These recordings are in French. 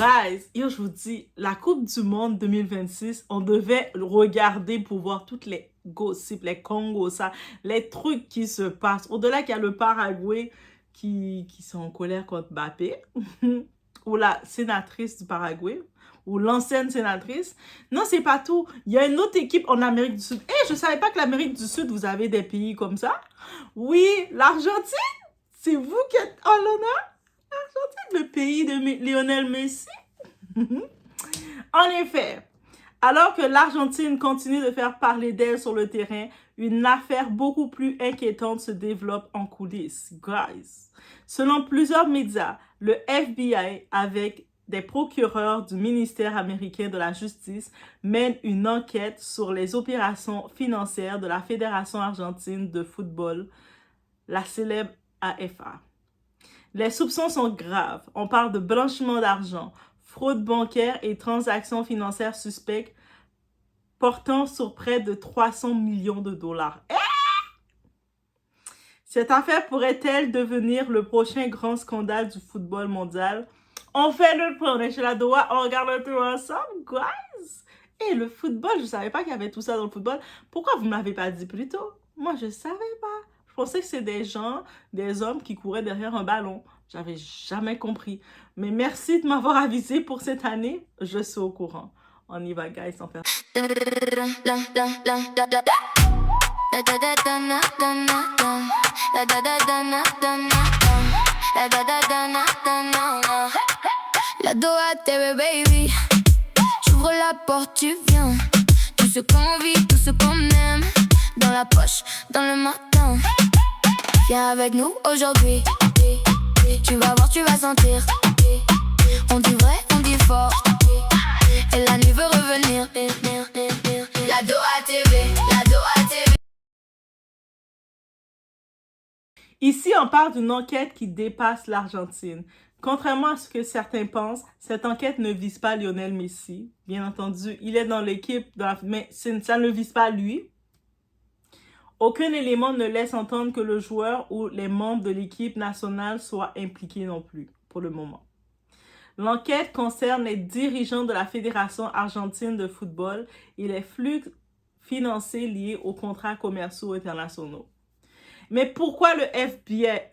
Guys, yo, je vous dis, la Coupe du Monde 2026, on devait le regarder pour voir toutes les gossips, les Congos, ça, les trucs qui se passent. Au-delà qu'il y a le Paraguay qui sont en colère contre Mbappé, ou la sénatrice du Paraguay, ou l'ancienne sénatrice. Non, c'est pas tout. Il y a une autre équipe en Amérique du Sud. Je savais pas que l'Amérique du Sud, vous avez des pays comme ça. Oui, l'Argentine, c'est vous qui êtes en l'honneur. Le pays de Lionel Messi. En effet, alors que l'Argentine continue de faire parler d'elle sur le terrain, une affaire beaucoup plus inquiétante se développe en coulisses. Guys, selon plusieurs médias, le FBI, avec des procureurs du ministère américain de la Justice, mène une enquête sur les opérations financières de la Fédération argentine de football, la célèbre AFA. Les soupçons sont graves. On parle de blanchiment d'argent, fraude bancaire et transactions financières suspectes portant sur près de 300 millions de dollars. Cette affaire pourrait-elle devenir le prochain grand scandale du football mondial? On fait le point, on est chez la Doha, on regarde le tout ensemble, guys! Et le football, je ne savais pas qu'il y avait tout ça dans le football. Pourquoi vous ne m'avez pas dit plus tôt? Moi, je ne savais pas. Je pensais que c'est des gens, des hommes qui couraient derrière un ballon. J'avais jamais compris. Mais merci de m'avoir avisé pour cette année. Je suis au courant. On y va, guys, sans faire. La Doha TV, baby. J'ouvre la porte, tu viens. Tout ce qu'on vit, tout ce qu'on aime. Dans la poche, dans le matin. Viens avec nous aujourd'hui. Tu vas voir, tu vas sentir. On dit vrai, on dit fort. Et la nuit veut revenir. La Doha TV, la Doha TV. Ici, on parle d'une enquête qui dépasse l'Argentine. Contrairement à ce que certains pensent, cette enquête ne vise pas Lionel Messi. Bien entendu, il est dans l'équipe, mais ça ne le vise pas lui. Aucun élément ne laisse entendre que le joueur ou les membres de l'équipe nationale soient impliqués non plus, pour le moment. L'enquête concerne les dirigeants de la Fédération argentine de football et les flux financiers liés aux contrats commerciaux internationaux. Mais pourquoi le FBI?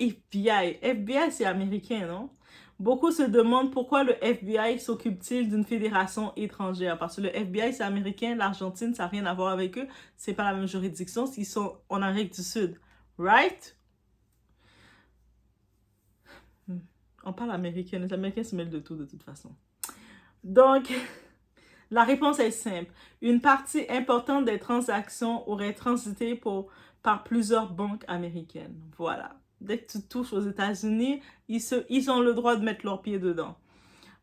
FBI, c'est américain, non? Beaucoup se demandent pourquoi le FBI s'occupe-t-il d'une fédération étrangère. Parce que le FBI, c'est américain, l'Argentine, ça n'a rien à voir avec eux. C'est pas la même juridiction, ils sont en Amérique du Sud. Right? On parle américain, les Américains se mêlent de tout de toute façon. Donc, la réponse est simple. Une partie importante des transactions aurait transité par plusieurs banques américaines. Voilà. Dès que tu touches aux États-Unis, ils ont le droit de mettre leurs pieds dedans.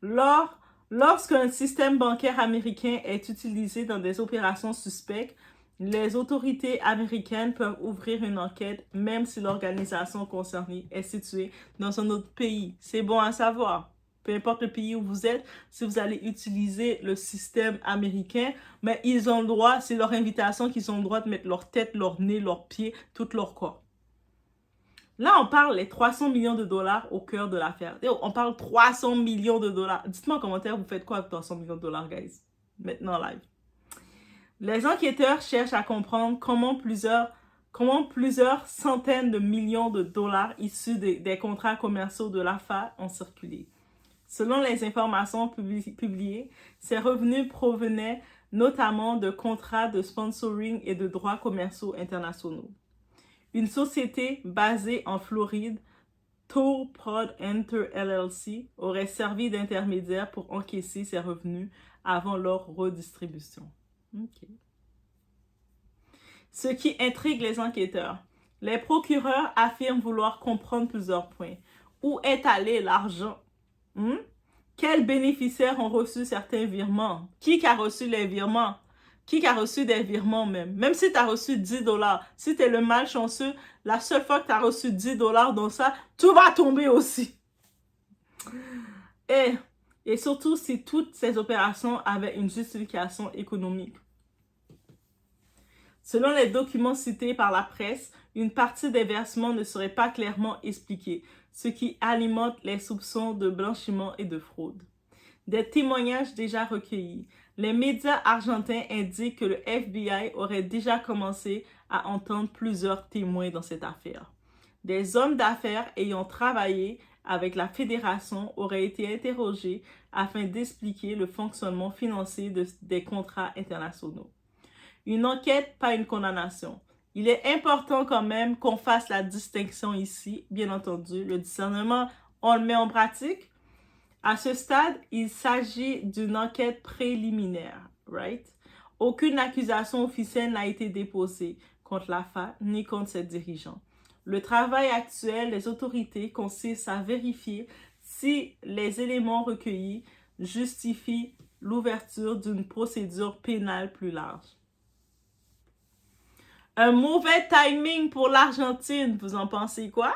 Lorsqu'un système bancaire américain est utilisé dans des opérations suspectes, les autorités américaines peuvent ouvrir une enquête même si l'organisation concernée est située dans un autre pays. C'est bon à savoir. Peu importe le pays où vous êtes, si vous allez utiliser le système américain, mais ils ont le droit, c'est leur invitation qu'ils ont le droit de mettre leur tête, leur nez, leurs pieds, tout leur corps. Là, on parle les 300 millions de dollars au cœur de l'affaire. On parle 300 millions de dollars. Dites-moi en commentaire, vous faites quoi avec 300 millions de dollars, guys? Maintenant, live. Les enquêteurs cherchent à comprendre comment plusieurs centaines de millions de dollars issus des contrats commerciaux de l'AFA ont circulé. Selon les informations publiées, ces revenus provenaient notamment de contrats de sponsoring et de droits commerciaux internationaux. Une société basée en Floride, Tour Prod Enter LLC, aurait servi d'intermédiaire pour encaisser ces revenus avant leur redistribution. Okay. Ce qui intrigue les enquêteurs. Les procureurs affirment vouloir comprendre plusieurs points. Où est allé l'argent? Quels bénéficiaires ont reçu certains virements? Qui a reçu les virements? Qui a reçu des virements même? Même si tu as reçu 10 $, si tu es le malchanceux, la seule fois que tu as reçu 10 $ dans ça, tout va tomber aussi. Et surtout si toutes ces opérations avaient une justification économique. Selon les documents cités par la presse, une partie des versements ne serait pas clairement expliquée, ce qui alimente les soupçons de blanchiment et de fraude. Des témoignages déjà recueillis. Les médias argentins indiquent que le FBI aurait déjà commencé à entendre plusieurs témoins dans cette affaire. Des hommes d'affaires ayant travaillé avec la fédération auraient été interrogés afin d'expliquer le fonctionnement financier des contrats internationaux. Une enquête, pas une condamnation. Il est important quand même qu'on fasse la distinction ici, bien entendu. Le discernement, on le met en pratique. À ce stade, il s'agit d'une enquête préliminaire, right? Aucune accusation officielle n'a été déposée contre l'AFA ni contre ses dirigeants. Le travail actuel des autorités consiste à vérifier si les éléments recueillis justifient l'ouverture d'une procédure pénale plus large. Un mauvais timing pour l'Argentine, vous en pensez quoi?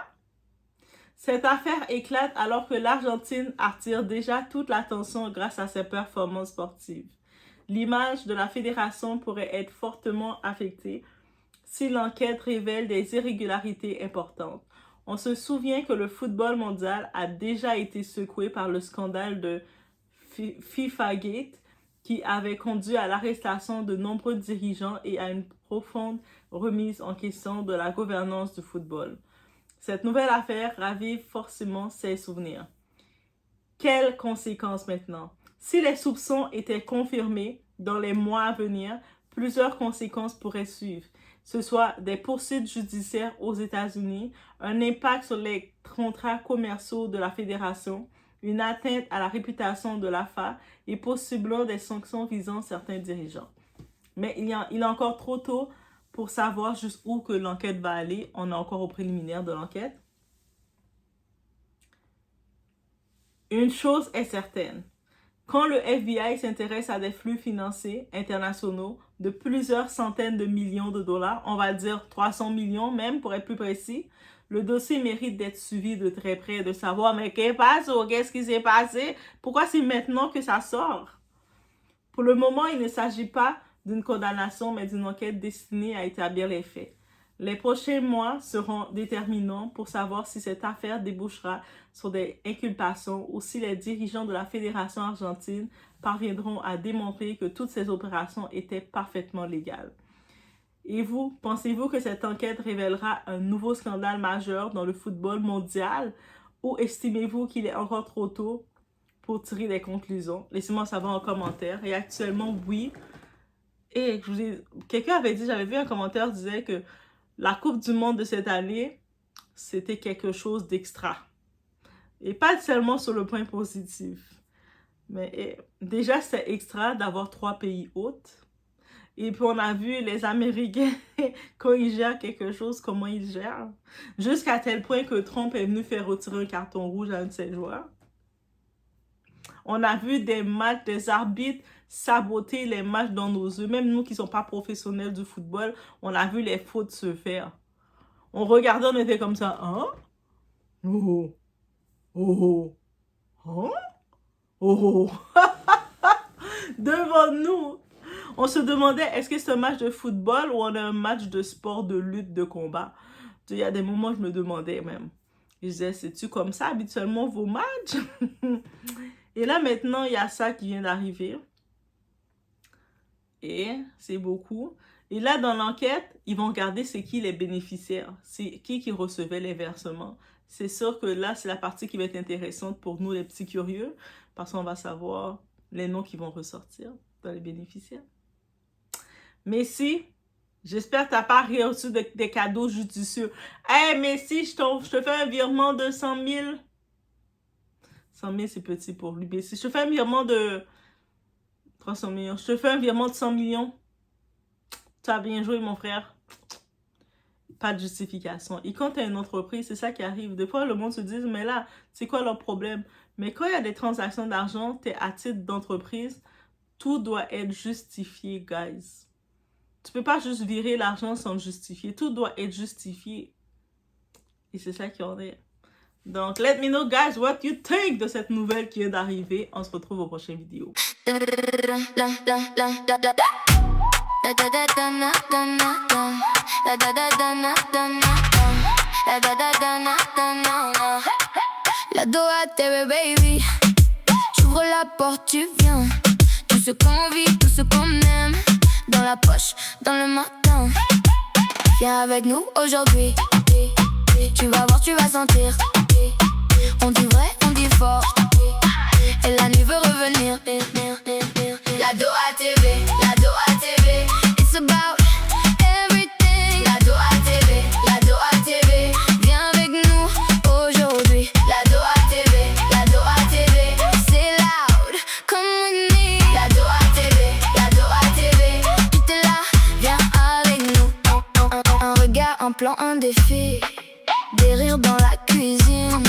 Cette affaire éclate alors que l'Argentine attire déjà toute l'attention grâce à ses performances sportives. L'image de la fédération pourrait être fortement affectée si l'enquête révèle des irrégularités importantes. On se souvient que le football mondial a déjà été secoué par le scandale de FIFAgate qui avait conduit à l'arrestation de nombreux dirigeants et à une profonde remise en question de la gouvernance du football. Cette nouvelle affaire ravive forcément ses souvenirs. Quelles conséquences maintenant? Si les soupçons étaient confirmés dans les mois à venir, plusieurs conséquences pourraient suivre. Ce soit des poursuites judiciaires aux États-Unis, un impact sur les contrats commerciaux de la fédération, une atteinte à la réputation de l'AFA et possiblement des sanctions visant certains dirigeants. Mais il est encore trop tôt pour savoir jusqu'où que l'enquête va aller. On est encore au préliminaire de l'enquête. Une chose est certaine. Quand le FBI s'intéresse à des flux financiers internationaux de plusieurs centaines de millions de dollars, on va dire 300 millions même pour être plus précis, le dossier mérite d'être suivi de très près, de savoir mais qu'est-ce qui s'est passé, pourquoi c'est maintenant que ça sort. Pour le moment, il ne s'agit pas d'une condamnation, mais d'une enquête destinée à établir les faits. Les prochains mois seront déterminants pour savoir si cette affaire débouchera sur des inculpations ou si les dirigeants de la Fédération argentine parviendront à démontrer que toutes ces opérations étaient parfaitement légales. Et vous, pensez-vous que cette enquête révélera un nouveau scandale majeur dans le football mondial ou estimez-vous qu'il est encore trop tôt pour tirer des conclusions? Laissez-moi savoir en commentaire. Et actuellement, oui. Et quelqu'un avait dit, j'avais vu un commentaire qui disait que la Coupe du Monde de cette année, c'était quelque d'extra. Et pas seulement sur le point positif. Mais déjà, c'est extra d'avoir 3 pays hôtes. Et puis, on a vu les Américains, quand ils gèrent quelque chose, comment ils gèrent. Jusqu'à tel point que Trump est venu faire retirer un carton rouge à un de ses joueurs. On a vu des matchs, des arbitres saboter les matchs dans nos yeux. Même nous qui ne sommes pas professionnels du football, on a vu les fautes se faire. On regardait, on était comme ça. Hein? Oh, oh, oh, oh, oh. Devant nous. On se demandait, est-ce que c'est un match de football ou on a un match de sport, de lutte, de combat? Il y a des moments où je me demandais même. Je disais, c'est-tu comme ça habituellement vos matchs? Et là, maintenant, il y a ça qui vient d'arriver. Et c'est beaucoup. Et là, dans l'enquête, ils vont regarder c'est qui les bénéficiaires. C'est qui recevait les versements. C'est sûr que là, c'est la partie qui va être intéressante pour nous, les petits curieux. Parce qu'on va savoir les noms qui vont ressortir dans les bénéficiaires. Mais si, j'espère que tu n'as pas reçu des cadeaux judicieux. Hey, mais si je te fais un virement de 100 000... 100 000, c'est petit pour lui. Mais si je te fais un virement de 300 millions, je te fais un virement de 100 millions, tu as bien joué, mon frère. Pas de justification. Et quand tu as une entreprise, c'est ça qui arrive. Des fois, le monde se dit, mais là, c'est quoi leur problème? Mais quand il y a des transactions d'argent, tu es à titre d'entreprise, tout doit être justifié, guys. Tu peux pas juste virer l'argent sans justifier. Tout doit être justifié. Et c'est ça qui en est. Donc, let me know, guys, what you think de cette nouvelle qui vient d'arriver. On se retrouve aux prochaines vidéos. La Doha TV, baby. J'ouvre la porte, tu viens. Tout ce qu'on vit, tout ce qu'on aime. Dans la poche, dans le matin. Viens avec nous aujourd'hui. Tu vas voir, tu vas sentir. On dit vrai, on dit fort. Et la nuit veut revenir. La Doha TV, la Doha TV. It's about everything. La Doha TV, la Doha TV. Viens avec nous aujourd'hui. La Doha TV, la Doha TV. C'est loud, come with me. La Doha TV, la Doha TV. Tout est là, viens avec nous. Un regard, un plan, un défi. Des rires dans la cuisine.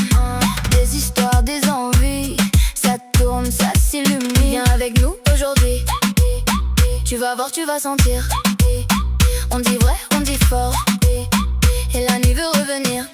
Des histoires, des envies. Ça tourne, ça s'illumine. Viens avec nous aujourd'hui. Tu vas voir, tu vas sentir. On dit vrai, on dit fort. Et la nuit veut revenir.